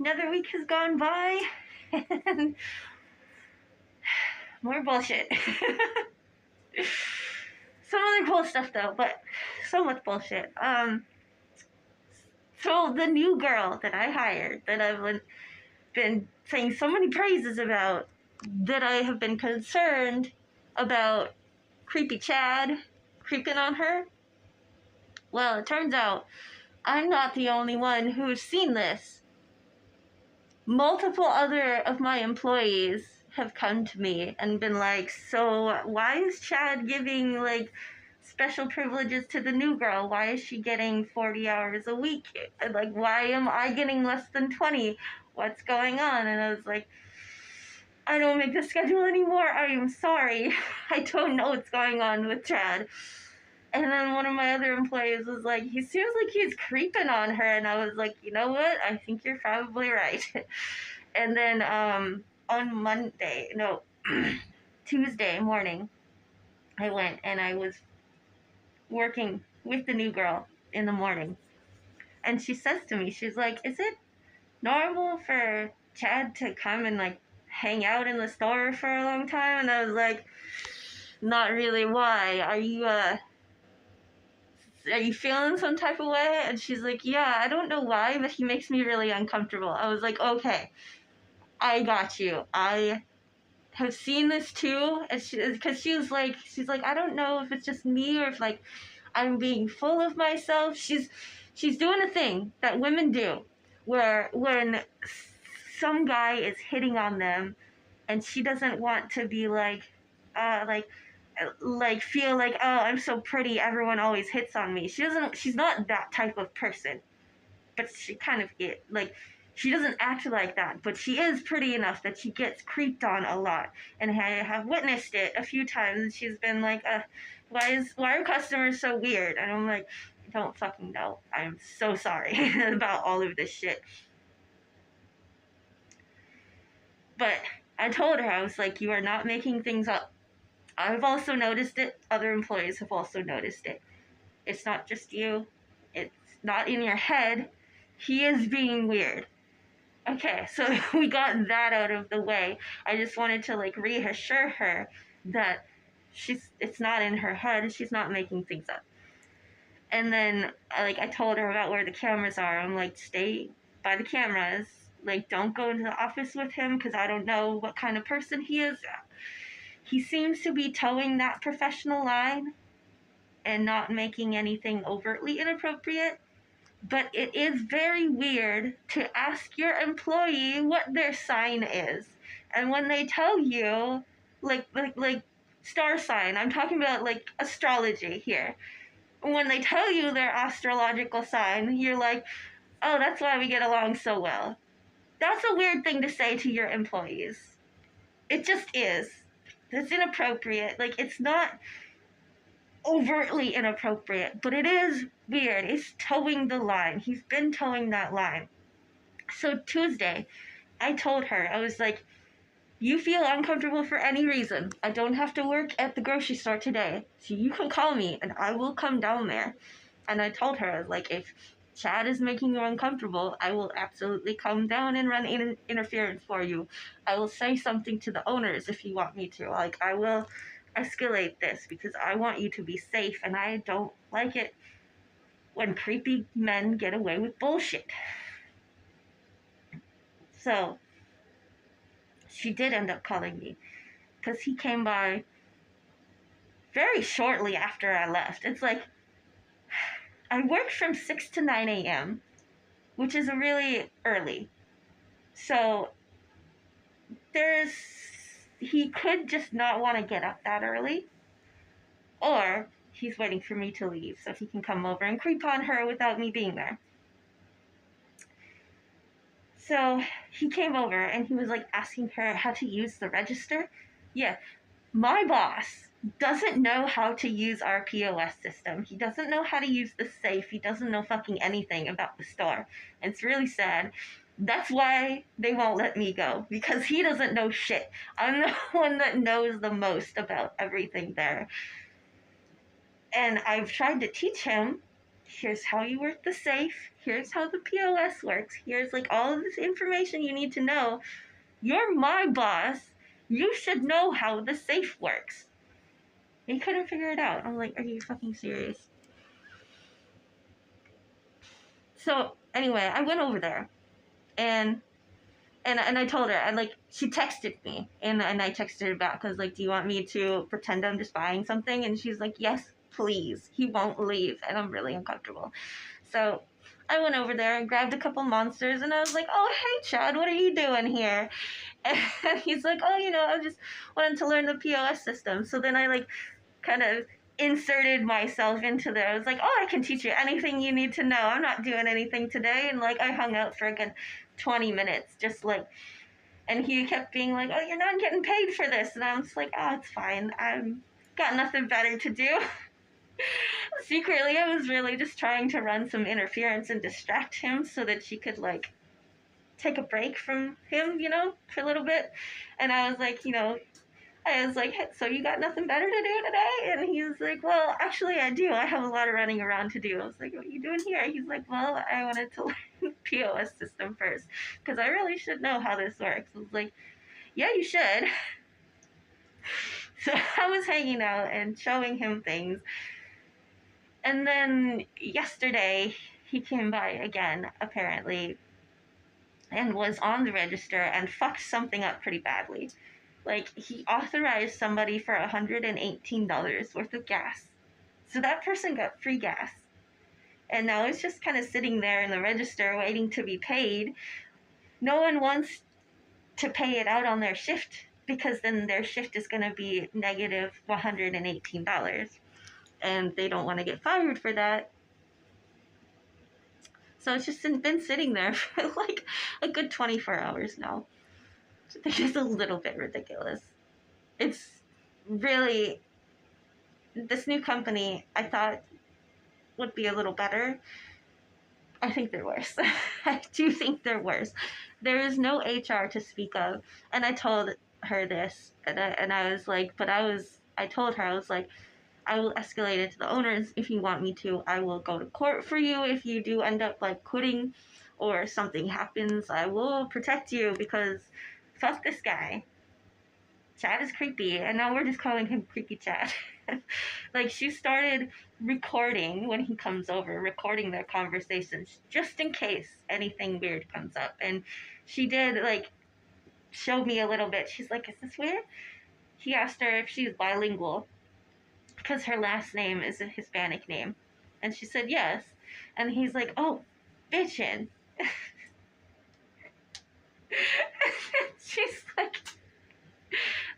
Another week has gone by. And more bullshit. Some other cool stuff though, but so much bullshit. So the new girl that I hired, that I've been saying so many praises about, that I have been concerned about creepy Chad creeping on her. Well, it turns out I'm not the only one who's seen this. Multiple other of my employees have come to me and been like, so why is Chad giving like special privileges to the new girl? Why is she getting 40 hours a week? Like, why am I getting less than 20? What's going on? And I was like, I don't make the schedule anymore. I am sorry. I don't know what's going on with Chad. And then one of my other employees was like, he seems like he's creeping on her. And I was like, you know what? I think you're probably right. And then on Tuesday morning, I went and I was working with the new girl in the morning. And she says to me, she's like, is it normal for Chad to come and like hang out in the store for a long time? And I was like, not really. Why? Are you feeling some type of way? And she's like, yeah, I don't know why, but he makes me really uncomfortable. I was like, okay, I got you. I have seen this too. And she's like, I don't know if it's just me or if like I'm being full of myself. She's doing a thing that women do, where when some guy is hitting on them and she doesn't want to be like feel like, oh, I'm so pretty, everyone always hits on me. She's not that type of person, but she kind of is. Like, she doesn't act like that, but she is pretty enough that she gets creeped on a lot, and I have witnessed it a few times. And she's been like, why are customers so weird? And I'm like, I don't fucking know. I'm so sorry about all of this shit. But I told her, I was like, you are not making things up. I've also noticed it. Other employees have also noticed it. It's not just you. It's not in your head. He is being weird. Okay, so we got that out of the way. I just wanted to like reassure her that it's not in her head. She's not making things up. And then I told her about where the cameras are. I'm like, stay by the cameras. Like, don't go into the office with him because I don't know what kind of person he is. He seems to be towing that professional line and not making anything overtly inappropriate. But it is very weird to ask your employee what their sign is. And when they tell you, like star sign, I'm talking about like astrology here. When they tell you their astrological sign, you're like, oh, that's why we get along so well. That's a weird thing to say to your employees. It just is. It's inappropriate. Like, it's not overtly inappropriate, but it is weird. It's towing the line. He's been towing that line. So Tuesday, I told her, I was like, you feel uncomfortable for any reason. I don't have to work at the grocery store today, so you can call me and I will come down there. And I told her, like, if Chad is making you uncomfortable, I will absolutely come down and run interference for you. I will say something to the owners if you want me to. Like, I will escalate this because I want you to be safe, and I don't like it when creepy men get away with bullshit. So she did end up calling me because he came by very shortly after I left. It's like, I work from 6 to 9 a.m., which is really early. So he could just not want to get up that early, or he's waiting for me to leave so he can come over and creep on her without me being there. So he came over and he was like asking her how to use the register. Yeah, my boss doesn't know how to use our POS system. He doesn't know how to use the safe. He doesn't know fucking anything about the store. And it's really sad. That's why they won't let me go, because he doesn't know shit. I'm the one that knows the most about everything there. And I've tried to teach him here's how you work the safe, here's how the POS works, here's like all of this information you need to know. You're my boss. You should know how the safe works. He couldn't figure it out. I'm like, are you fucking serious? So anyway, I went over there and and I told her, and like she texted me, and I texted her back. I was like, do you want me to pretend I'm just buying something? And she's like, yes, please. He won't leave, and I'm really uncomfortable. So I went over there and grabbed a couple monsters, and I was like, oh hey Chad, what are you doing here? And he's like, oh, I just wanted to learn the POS system. So then I like kind of inserted myself into there. I was like, oh, I can teach you anything you need to know. I'm not doing anything today. And like I hung out for a good 20 minutes, just like, and he kept being like, oh, you're not getting paid for this. And I was like, oh, it's fine. I've got nothing better to do. Secretly, I was really just trying to run some interference and distract him so that she could like take a break from him, for a little bit. And I was like, I was like, hey, so you got nothing better to do today? And he was like, well, actually I do. I have a lot of running around to do. I was like, what are you doing here? He's like, well, I wanted to learn the POS system first because I really should know how this works. I was like, yeah, you should. So I was hanging out and showing him things. And then yesterday he came by again, apparently, and was on the register and fucked something up pretty badly. Like, he authorized somebody for $118 worth of gas. So that person got free gas. And now it's just kind of sitting there in the register waiting to be paid. No one wants to pay it out on their shift because then their shift is going to be negative $118. And they don't want to get fired for that. So it's just been sitting there for like a good 24 hours now. I think it's a little bit ridiculous. It's really, this new company I thought would be a little better. I think they're worse. I do think they're worse. There is no HR to speak of. And I told her this, and I was like, I told her, I was like, I will escalate it to the owners if you want me to. I will go to court for you if you do end up like quitting or something happens. I will protect you because fuck this guy. Chad is creepy, and now we're just calling him Creepy Chad. Like, she started recording when he comes over, recording their conversations, just in case anything weird comes up. And she did, like, show me a little bit. She's like, is this weird? He asked her if she's bilingual, because her last name is a Hispanic name. And she said yes. And he's like, oh, bitchin'. She's like,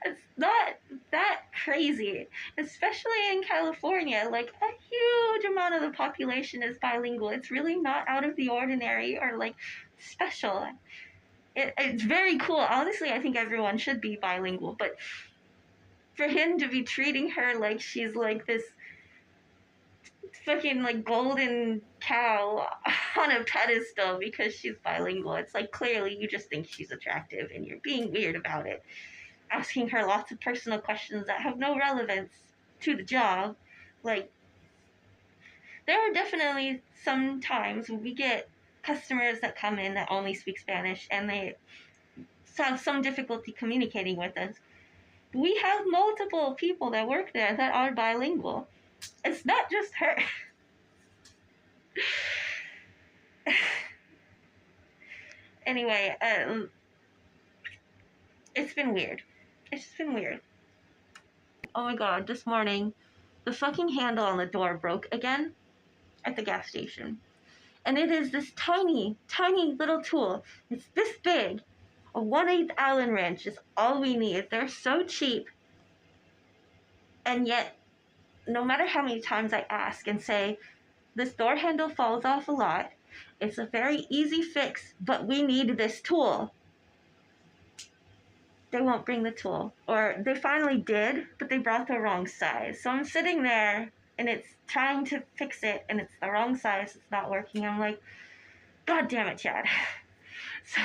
it's not that crazy, especially in California. Like, a huge amount of the population is bilingual. It's really not out of the ordinary or like special. It's very cool. Honestly, I think everyone should be bilingual, but for him to be treating her like she's like this fucking like golden cow on a pedestal because she's bilingual, it's like clearly you just think she's attractive and you're being weird about it. Asking her lots of personal questions that have no relevance to the job. Like, there are definitely some times when we get customers that come in that only speak Spanish and they have some difficulty communicating with us. We have multiple people that work there that are bilingual. It's not just her. Anyway, it's been weird. It's just been weird. Oh my god, this morning, the fucking handle on the door broke again at the gas station. And it is this tiny, tiny little tool. It's this big. A 1/8 Allen wrench is all we need. They're so cheap. And yet, no matter how many times I ask and say, this door handle falls off a lot. It's a very easy fix, but we need this tool. They won't bring the tool. Or they finally did, but they brought the wrong size. So I'm sitting there, and it's trying to fix it, and it's the wrong size. It's not working. I'm like, God damn it, Chad. So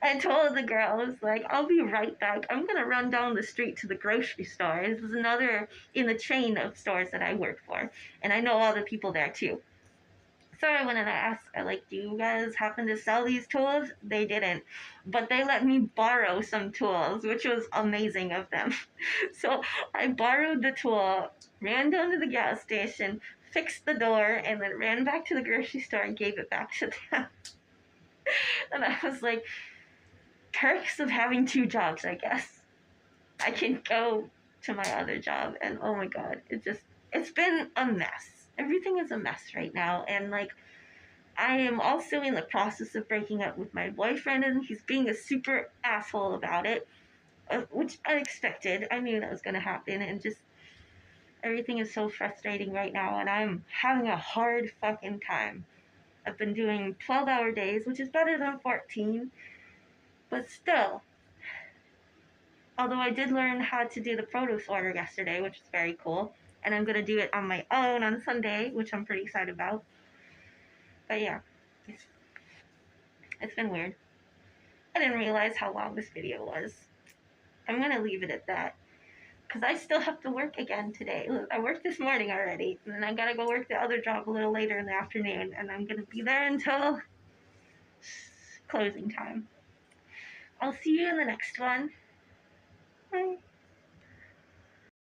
I told the girl, I was like, I'll be right back. I'm going to run down the street to the grocery store. This is another in the chain of stores that I work for. And I know all the people there, too. So I went and I asked, like, do you guys happen to sell these tools? They didn't. But they let me borrow some tools, which was amazing of them. So I borrowed the tool, ran down to the gas station, fixed the door, and then ran back to the grocery store and gave it back to them. And I was like, perks of having two jobs, I guess. I can go to my other job, and oh my god, it's been a mess. Everything is a mess right now, and like, I am also in the process of breaking up with my boyfriend, and he's being a super asshole about it, which I expected. I knew that was going to happen, and just everything is so frustrating right now, and I'm having a hard fucking time. I've been doing 12-hour days, which is better than 14, but still. Although I did learn how to do the produce order yesterday, which is very cool, and I'm going to do it on my own on Sunday, which I'm pretty excited about. But yeah, it's, it's been weird. I didn't realize how long this video was. I'm going to leave it at that. Because I still have to work again today. I worked this morning already, and then I gotta go work the other job a little later in the afternoon, and I'm gonna be there until closing time. I'll see you in the next one. Bye.